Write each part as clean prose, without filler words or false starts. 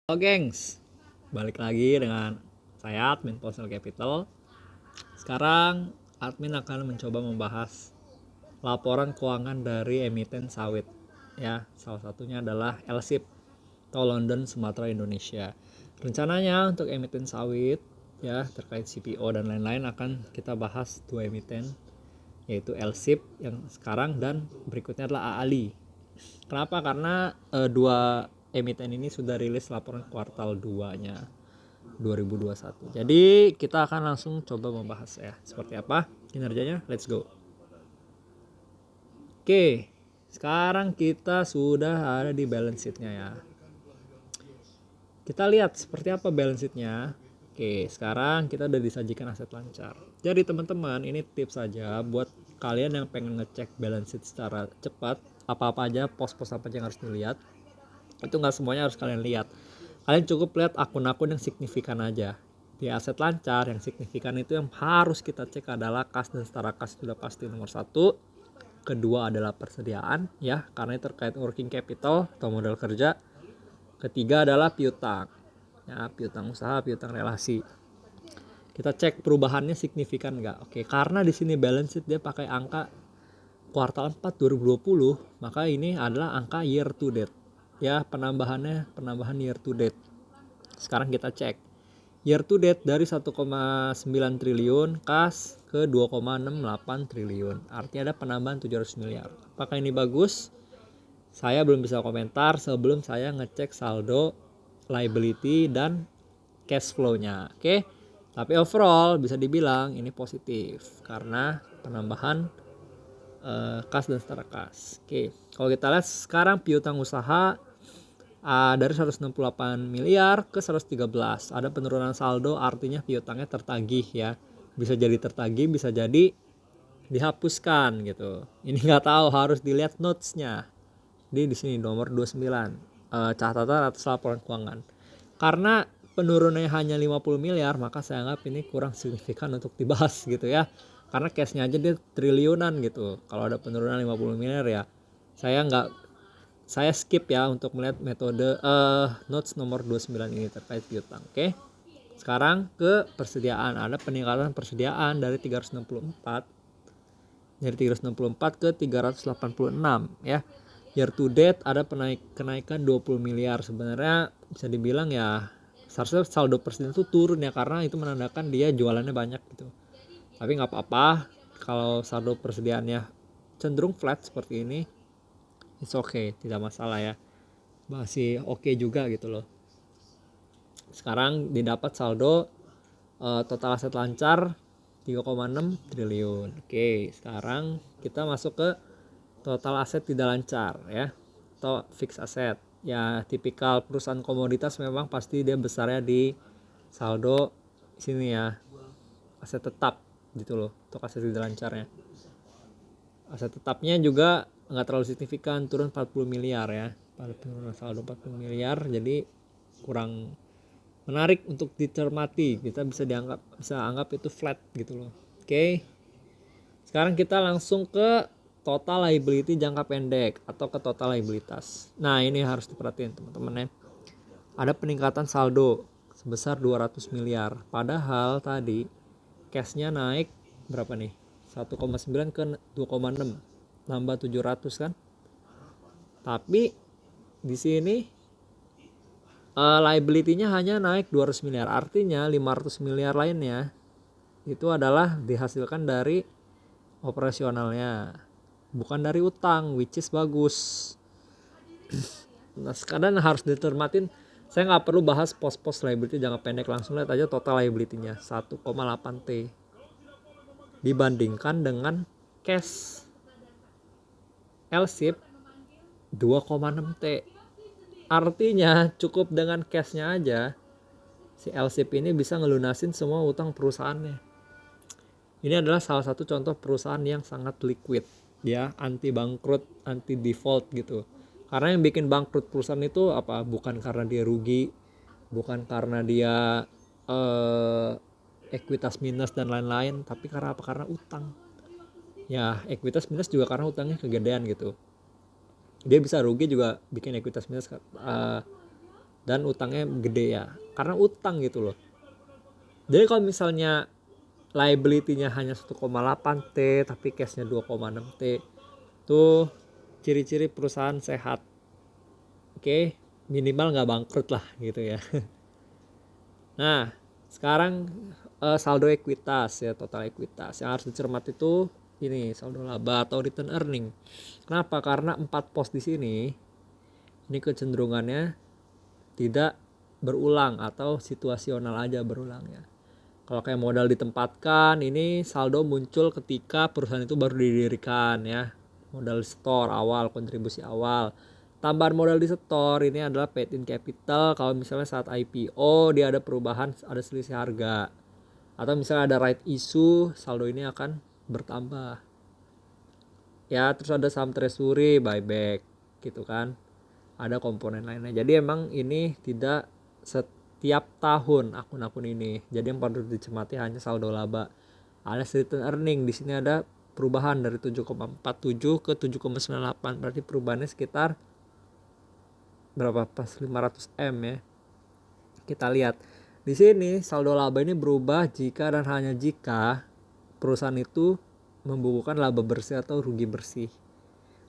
Halo gengs, balik lagi dengan saya admin Postal Capital. Sekarang admin akan mencoba membahas laporan keuangan dari emiten sawit. Ya, salah satunya adalah LSIP atau London Sumatera Indonesia. Rencananya untuk emiten sawit ya terkait CPO dan lain-lain akan kita bahas dua emiten, yaitu LSIP yang sekarang dan berikutnya adalah AALI. Kenapa? Karena dua emiten ini sudah rilis laporan kuartal 2-nya 2021. Jadi kita akan langsung coba membahas ya seperti apa kinerjanya. Let's go. Oke, sekarang kita sudah ada di balance sheet-nya ya. Kita lihat seperti apa balance sheet-nya. Oke, sekarang kita udah disajikan aset lancar. Jadi teman-teman, ini tips saja buat kalian yang pengen ngecek balance sheet secara cepat. Apa-apa aja, pos-pos apa aja yang harus dilihat. Itu nggak semuanya harus kalian lihat. Kalian cukup lihat akun-akun yang signifikan aja. Di aset lancar yang signifikan itu yang harus kita cek adalah kas dan setara kas, sudah pasti nomor satu. Kedua adalah persediaan ya, karena itu terkait working capital atau modal kerja. Ketiga adalah piutang ya, piutang usaha, piutang relasi. Kita cek perubahannya signifikan nggak. Oke, karena di sini balance sheet dia pakai angka kuartal 4 2020, maka ini adalah angka year to date ya, penambahan year to date. Sekarang kita cek year to date dari 1,9 triliun kas ke 2,68 triliun, artinya ada penambahan 700 miliar. Apakah ini bagus? Saya belum bisa komentar sebelum saya ngecek saldo, liability, dan cash flow-nya. Oke, tapi overall bisa dibilang ini positif karena penambahan kas dan setara kas. Oke, kalau kita lihat sekarang piutang usaha dari 168 miliar ke 113. Ada penurunan saldo, artinya piutangnya tertagih ya. Bisa jadi tertagih, bisa jadi dihapuskan gitu. Ini nggak tahu, harus dilihat notes-nya. Di sini nomor 29. Catatan atas laporan keuangan. Karena penurunannya hanya 50 miliar, maka saya anggap ini kurang signifikan untuk dibahas gitu ya. Karena cashnya aja dia triliunan gitu. Kalau ada penurunan 50 miliar ya saya skip ya untuk melihat metode notes nomor 29 ini terkait piutang. Oke. Sekarang ke persediaan. Ada peningkatan persediaan dari 364 ke 386 ya. Year to date ada kenaikan 20 miliar. Sebenarnya bisa dibilang ya seharusnya saldo persediaan itu turun ya, karena itu menandakan dia jualannya banyak gitu. Tapi nggak apa-apa kalau saldo persediaannya cenderung flat seperti ini, it's okay, tidak masalah ya, masih oke juga gitu loh. Sekarang didapat saldo total aset lancar 3,6 triliun. Oke, sekarang kita masuk ke total aset tidak lancar ya, atau fixed asset ya. Tipikal perusahaan komoditas memang pasti dia besarnya di saldo sini ya, aset tetap gitu loh. Untuk aset tidak lancarnya, aset tetapnya juga nggak terlalu signifikan, turun 40 miliar ya, pada penurunan saldo 40 miliar, jadi kurang menarik untuk dicermati. Kita bisa anggap itu flat gitu loh. Oke. Sekarang kita langsung ke total liability jangka pendek atau ke total liabilitas. Nah, ini harus diperhatiin teman-teman ya. Ada peningkatan saldo sebesar 200 miliar. Padahal tadi cashnya naik berapa nih? 1,9 ke 2,6. Nambah 700 kan? Tapi di sini liability-nya hanya naik 200 miliar. Artinya 500 miliar lainnya itu adalah dihasilkan dari operasionalnya, bukan dari utang, which is bagus. Nah, sekarang harus ditermatin. Saya nggak perlu bahas pos-pos liability jangka pendek, langsung lihat aja total liability-nya 1,8 T dibandingkan dengan cash LSIP 2,6 T. Artinya cukup dengan cashnya aja si LSIP ini bisa ngelunasin semua utang perusahaannya. Ini adalah salah satu contoh perusahaan yang sangat liquid ya, anti bangkrut, anti default gitu. Karena yang bikin bangkrut perusahaan itu apa? Bukan karena dia rugi, bukan karena dia ekuitas minus dan lain-lain, tapi karena apa? Karena utang. Ya, ekuitas minus juga karena utangnya kegedean gitu. Dia bisa rugi juga bikin ekuitas minus dan utangnya gede ya, karena utang gitu loh. Jadi kalau misalnya liability-nya hanya 1,8 T tapi cash-nya 2,6 T, tuh ciri-ciri perusahaan sehat. Oke, minimal nggak bangkrut lah gitu ya. Nah, sekarang saldo ekuitas ya, total ekuitas. Yang harus dicermati itu ini saldo laba atau return earning. Kenapa? Karena 4 pos di sini ini kecenderungannya tidak berulang atau situasional aja berulangnya. Kalau kayak modal ditempatkan, ini saldo muncul ketika perusahaan itu baru didirikan ya. Modal store awal, kontribusi awal. Tambahan modal di store ini adalah paid in capital. Kalau misalnya saat IPO dia ada perubahan, ada selisih harga. Atau misalnya ada right issue, saldo ini akan bertambah. Ya, terus ada saham treasury, buyback gitu kan. Ada komponen lainnya. Jadi emang ini tidak setiap tahun akun-akun ini. Jadi yang perlu dicermati hanya saldo laba. Alias return earning di sini ada perubahan dari 7,47 ke 7,98. Berarti perubahannya sekitar berapa pas 500 M ya. Kita lihat. Di sini saldo laba ini berubah jika dan hanya jika perusahaan itu membukukan laba bersih atau rugi bersih.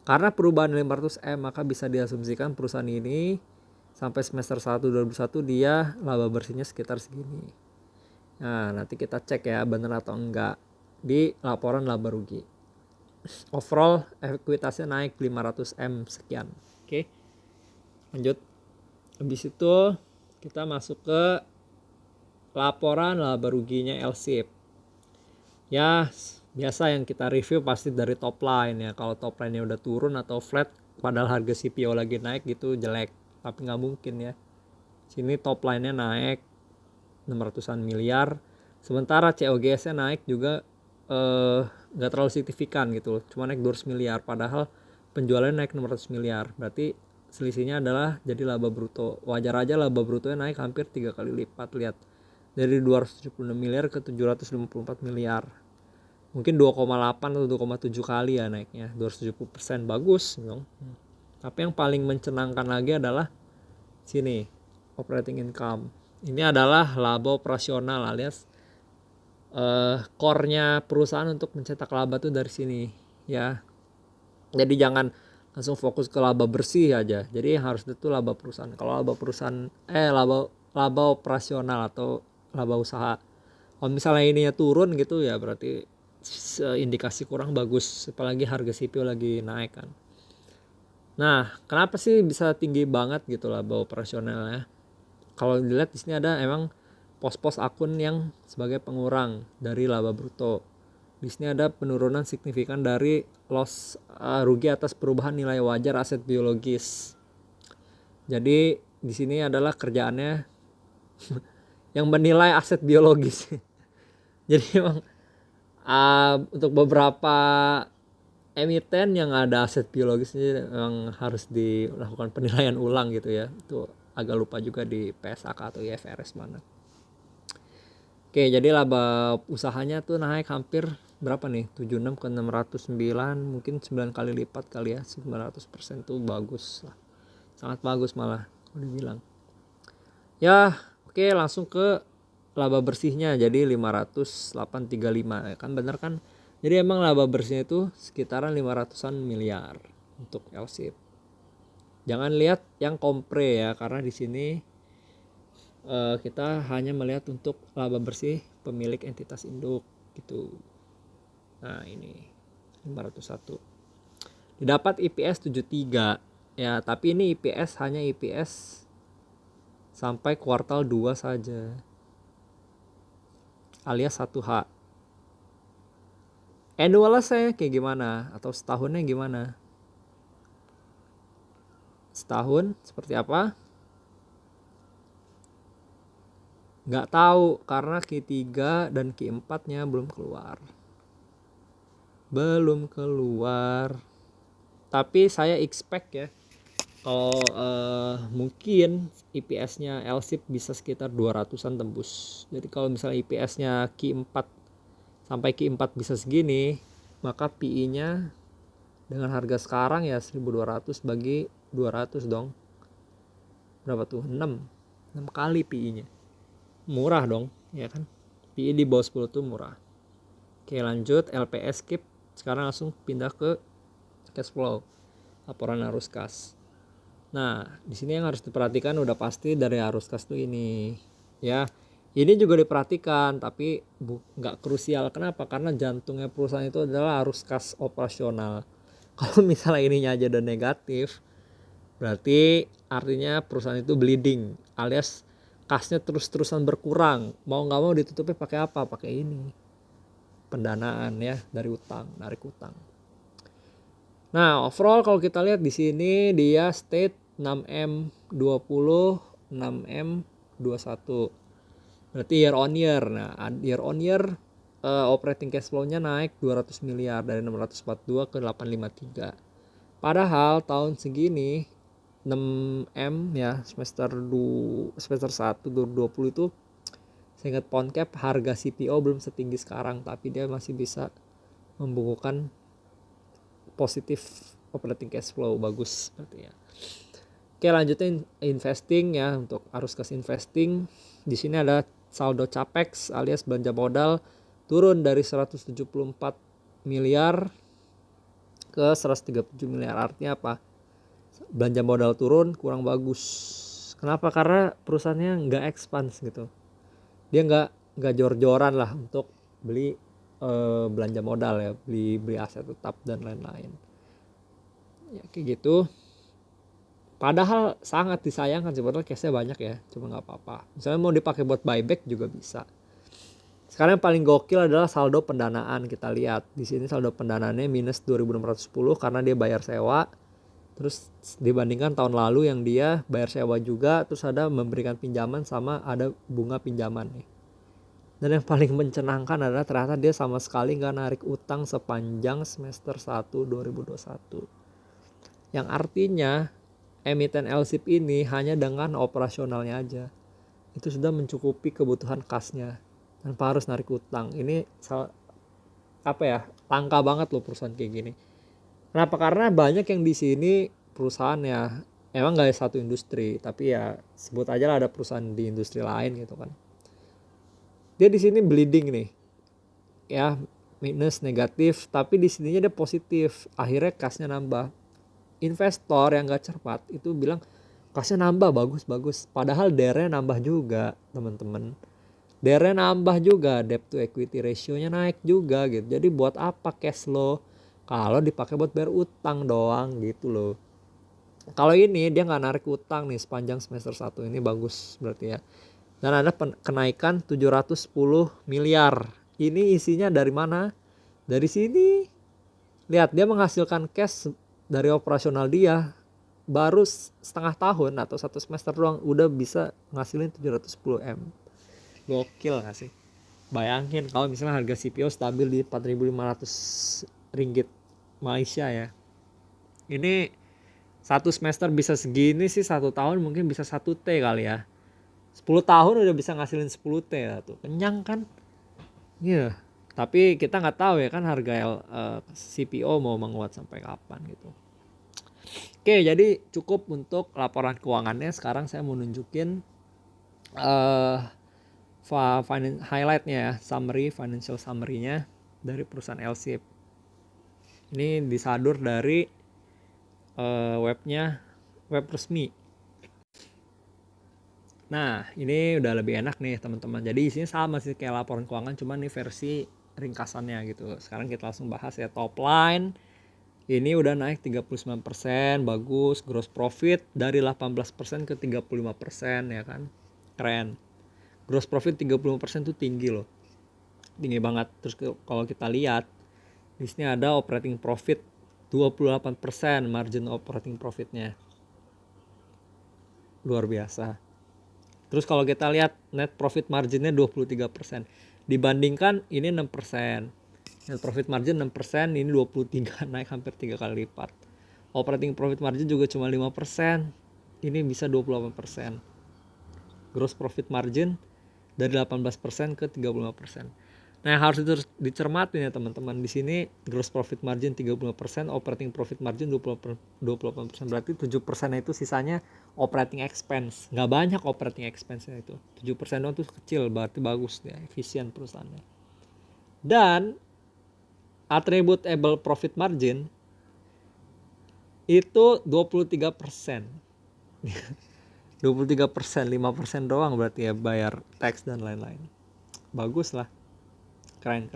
Karena perubahan 500 M maka bisa diasumsikan perusahaan ini sampai semester 1 2021 dia laba bersihnya sekitar segini. Nah, nanti kita cek ya benar atau enggak di laporan laba rugi. Overall ekuitasnya naik 500 M sekian. Oke. Lanjut. Habis itu kita masuk ke laporan laba ruginya LSIP. Ya, biasa yang kita review pasti dari top line ya. Kalau top line-nya udah turun atau flat padahal harga CPO lagi naik gitu jelek. Tapi nggak mungkin ya. Sini top line-nya naik 600-an miliar. Sementara COGS-nya naik juga nggak terlalu signifikan gitu loh. Cuma naik 200 miliar padahal penjualannya naik 600 miliar. Berarti selisihnya adalah jadi laba bruto. Wajar aja laba brutonya naik hampir 3 kali lipat. Lihat. Dari 276 miliar ke 754 miliar. Mungkin 2,8 atau 2,7 kali ya naiknya. 270%. Bagus dong. Tapi yang paling mencenangkan lagi adalah sini. Operating income. Ini adalah laba operasional alias core-nya perusahaan untuk mencetak laba tuh dari sini ya. Jadi jangan langsung fokus ke laba bersih aja. Jadi harus itu laba perusahaan. Kalau laba perusahaan laba operasional atau laba usaha. Kalau misalnya ininya turun gitu ya berarti indikasi kurang bagus, apalagi harga CPO lagi naik kan. Nah, kenapa sih bisa tinggi banget gitu laba operasionalnya? Kalau dilihat di sini ada emang pos-pos akun yang sebagai pengurang dari laba bruto. Di sini ada penurunan signifikan dari loss rugi atas perubahan nilai wajar aset biologis. Jadi di sini adalah kerjaannya yang menilai aset biologis. Jadi emang untuk beberapa emiten yang ada aset biologisnya memang harus dilakukan penilaian ulang gitu ya. Itu agak lupa juga di PSAK atau IFRS mana. Oke, jadi laba usahanya tuh naik hampir berapa nih? 76 ke 609, mungkin 9 kali lipat kali ya. 900% tuh bagus lah. Sangat bagus malah kalau dibilang. Ya, oke, langsung ke laba bersihnya jadi 508,35 kan bener kan. Jadi emang laba bersihnya itu sekitaran 500-an miliar untuk LSIP. Jangan lihat yang kompre ya, karena di sini kita hanya melihat untuk laba bersih pemilik entitas induk gitu. Nah, ini 501. Didapat IPS 73 ya, tapi ini IPS hanya IPS sampai kuartal 2 saja. Alias 1H. Annualnya saya kayak gimana? Atau setahunnya gimana? Setahun seperti apa? Nggak tahu karena Q3 dan Q4 nya belum keluar. Tapi saya expect ya kalau mungkin IPS-nya LSIP bisa sekitar 200-an tembus. Jadi kalau misalnya IPS-nya Q4 sampai Q4 bisa segini, maka PI-nya dengan harga sekarang ya 1200 bagi 200 dong. berapa tuh? 6 kali PI-nya. Murah dong, ya kan? PI di bawah 10 tuh murah. Oke, lanjut LPS skip. Sekarang langsung pindah ke cash flow, laporan arus kas. Nah, di sini yang harus diperhatikan udah pasti dari arus kas tuh ini. Ya, ini juga diperhatikan tapi nggak krusial. Kenapa? Karena jantungnya perusahaan itu adalah arus kas operasional. Kalau misalnya ininya aja udah negatif, berarti artinya perusahaan itu bleeding, alias kasnya terus-terusan berkurang. Mau nggak mau ditutupnya pakai apa? Pakai ini, pendanaan ya, dari utang, narik utang. Nah, overall kalau kita lihat di sini dia state 6M20, 6M21. Berarti year on year. Nah, year on year operating cash flow-nya naik 200 miliar dari 642 ke 853. Padahal tahun segini 6M ya, semester 1 2020 itu seingat Poncap harga CPO belum setinggi sekarang, tapi dia masih bisa membukukan positif operating cash flow, bagus berarti ya. Oke, lanjutin investing ya. Untuk arus kas investing di sini ada saldo capex alias belanja modal turun dari 174 miliar ke 137 miliar. Artinya apa? Belanja modal turun, kurang bagus. Kenapa? Karena perusahaannya nggak expand gitu. Dia nggak jor-joran lah untuk beli belanja modal ya, beli aset tetap dan lain-lain. Ya kayak gitu. Padahal sangat disayangkan sebetulnya, cashnya banyak ya, cuma nggak apa-apa. Misalnya mau dipakai buat buyback juga bisa. Sekarang yang paling gokil adalah saldo pendanaan. Kita lihat di sini saldo pendanaannya minus 2.610 karena dia bayar sewa. Terus dibandingkan tahun lalu yang dia bayar sewa juga, terus ada memberikan pinjaman sama ada bunga pinjaman nih. Dan yang paling mencenangkan adalah ternyata dia sama sekali nggak narik utang sepanjang semester 1 2021. Yang artinya emiten LSIP ini hanya dengan operasionalnya aja itu sudah mencukupi kebutuhan kasnya tanpa harus narik utang. Ini langka banget loh perusahaan kayak gini. Kenapa? Karena banyak yang di sini perusahaan ya emang nggak satu industri, tapi ya sebut aja lah ada perusahaan di industri lain gitu kan. Dia di sini bleeding nih, ya minus negatif, tapi di sininya dia positif. Akhirnya kasnya nambah. Investor yang nggak cermat itu bilang kasnya nambah, bagus. Padahal DER-nya nambah juga teman-teman. DER-nya nambah juga, debt to equity ratio-nya naik juga gitu. Jadi buat apa cash flow kalau dipakai buat bayar utang doang gitu loh. Kalau ini dia nggak narik utang nih sepanjang semester 1 ini, bagus berarti ya. Dan ada kenaikan 710 miliar. Ini isinya dari mana? Dari sini. Lihat dia menghasilkan cash dari operasional dia baru setengah tahun atau 1 semester doang udah bisa ngasilin 710 M. Gokil gak sih? Bayangin kalau misalnya harga CPO stabil di 4.500 ringgit Malaysia ya. Ini 1 semester bisa segini sih, 1 tahun mungkin bisa 1 T kali ya. 10 tahun udah bisa ngasilin 10 T lah tuh. Kenyang kan? Iya. Tapi kita nggak tahu ya kan harga CPO mau menguat sampai kapan gitu. Oke, jadi cukup untuk laporan keuangannya. Sekarang saya mau nunjukin highlightnya ya, financial summary-nya dari perusahaan LSIP. Ini disadur dari web resmi. Nah, ini udah lebih enak nih teman-teman. Jadi isinya sama sih kayak laporan keuangan, cuman ini versi ringkasannya gitu. Sekarang kita langsung bahas ya. Top line ini udah naik 39%, bagus. Gross profit dari 18% ke 35% ya kan. Keren. Gross profit 35% tuh tinggi loh. Tinggi banget. Terus kalau kita lihat di sini ada operating profit 28% margin operating profitnya. Luar biasa. Terus kalau kita lihat net profit marginnya 23%. Dibandingkan ini 6%. Net profit margin 6%, ini 23, naik hampir 3 kali lipat. Operating profit margin juga cuma 5%. Ini bisa 28%. Gross profit margin dari 18% ke 35%. Nah, yang harus dicermati ya teman-teman. Di sini gross profit margin 35%, operating profit margin 28%. Berarti 7% itu sisanya operating expense. Nggak banyak operating expense-nya itu. 7% doang itu kecil, berarti bagus ya, efisien perusahaannya. Dan attributable profit margin itu 23%. 23%, 5% doang berarti ya bayar tax dan lain-lain. Bagus lah. Keren.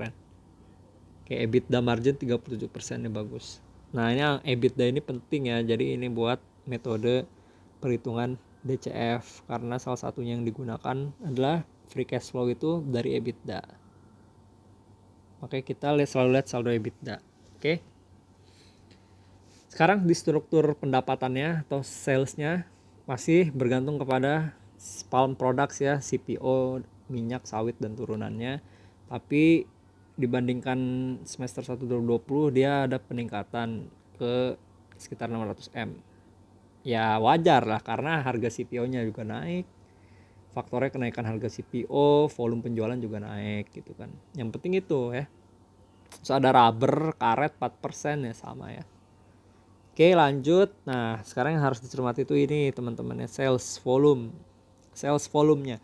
Kayak EBITDA margin 37% nya bagus. Nah, ini EBITDA ini penting ya. Jadi ini buat metode perhitungan DCF karena salah satunya yang digunakan adalah free cash flow itu dari EBITDA. Makanya kita selalu lihat saldo EBITDA. Oke. Sekarang di struktur pendapatannya atau salesnya masih bergantung kepada palm products ya, CPO, minyak, sawit dan turunannya. Tapi dibandingkan semester 1 2020 dia ada peningkatan ke sekitar 600 M. Ya wajar lah karena harga CPO-nya juga naik. Faktornya kenaikan harga CPO, volume penjualan juga naik gitu kan. Yang penting itu ya. Terus ada rubber, karet 4% ya sama ya. Oke, lanjut. Nah, sekarang yang harus dicermati itu ini teman-teman ya, sales volume. Sales volumenya.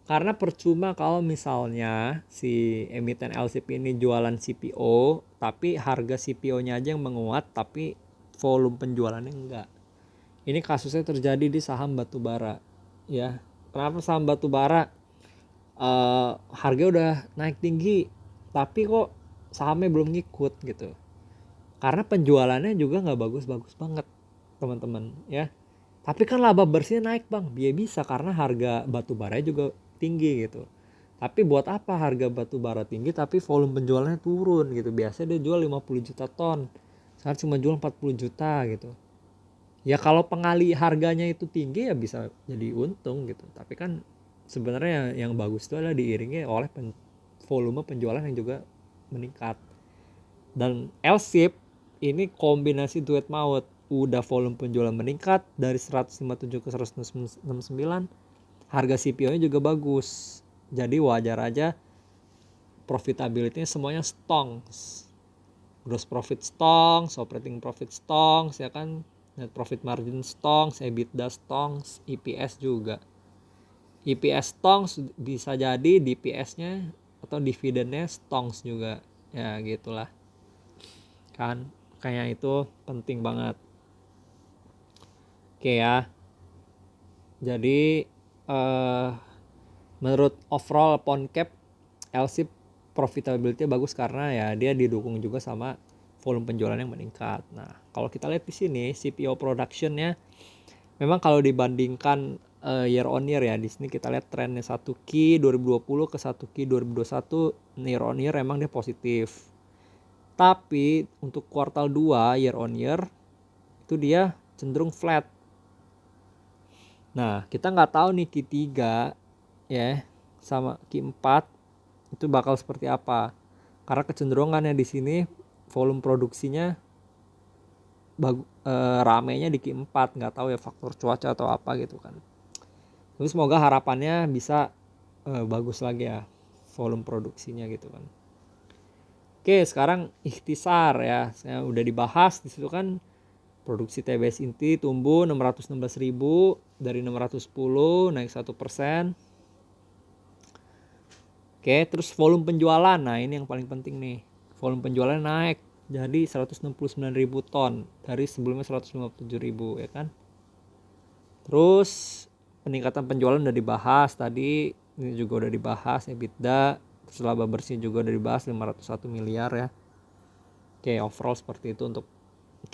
Karena percuma kalau misalnya si emiten LCP ini jualan CPO, tapi harga CPO-nya aja yang menguat, tapi volume penjualannya enggak. Ini kasusnya terjadi di saham batubara, ya. Kenapa saham batubara harga udah naik tinggi, tapi kok sahamnya belum ngikut gitu? Karena penjualannya juga nggak bagus-bagus banget, teman-teman, ya. Tapi kan laba bersihnya naik bang, dia bisa karena harga batubara juga tinggi gitu. Tapi buat apa harga batubara tinggi tapi volume penjualannya turun gitu. Biasanya dia jual 50 juta ton, sekarang cuma jual 40 juta gitu. Ya kalau pengali harganya itu tinggi ya bisa jadi untung gitu. Tapi kan sebenarnya yang bagus itu adalah diiringi oleh volume penjualan yang juga meningkat. Dan L-shape ini kombinasi duet maut. Udah volume penjualan meningkat dari 157 ke 169, harga CPO-nya juga bagus. Jadi wajar aja profitability-nya semuanya stongs. Gross profit stongs, operating profit stongs, ya kan, net profit margin stongs, EBITDA stongs, EPS juga. EPS stongs bisa jadi DPS-nya atau dividennya stongs juga. Ya gitulah. Kan kayak itu penting banget. Oke ya. Jadi menurut overall upon cap LC profitability bagus karena ya dia didukung juga sama volume penjualan yang meningkat. Nah, kalau kita lihat di sini CPO productionnya memang kalau dibandingkan year on year ya, di sini kita lihat trennya 1Q 2020 ke 1Q 2021 year on year emang dia positif. Tapi untuk kuartal 2 year on year itu dia cenderung flat. Nah, kita nggak tahu nih Q3 ya sama Q4 itu bakal seperti apa. Karena kecenderungannya di sini volume produksinya ramenya di Q4, nggak tahu ya faktor cuaca atau apa gitu kan. Tapi semoga harapannya bisa bagus lagi ya volume produksinya gitu kan. Oke, sekarang ikhtisar ya. Saya udah dibahas di situ kan produksi TBS inti tumbuh 616.000 dari 610 naik 1%. Oke, terus volume penjualan. Nah, ini yang paling penting nih. Volume penjualan naik jadi 169.000 ton dari sebelumnya 157.000 ya kan. Terus peningkatan penjualan udah dibahas tadi, ini juga udah dibahas EBITDA, terus laba bersih juga udah dibahas 501 miliar ya. Oke, overall seperti itu untuk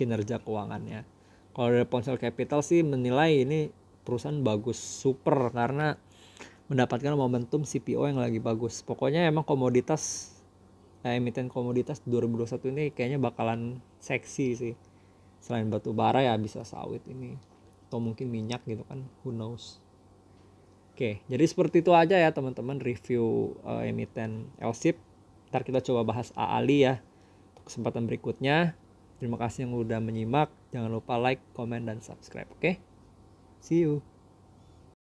kinerja keuangannya. Kalau dari Ponsel Capital sih menilai ini perusahaan bagus super karena mendapatkan momentum CPO yang lagi bagus. Pokoknya emang komoditas emiten komoditas 2021 ini kayaknya bakalan seksi sih. Selain batu bara ya bisa sawit ini atau mungkin minyak gitu kan, who knows. Oke, jadi seperti itu aja ya teman-teman review emiten LSIP. Ntar kita coba bahas AALI ya untuk kesempatan berikutnya. Terima kasih yang udah menyimak. Jangan lupa like, comment, dan subscribe. Oke, see you.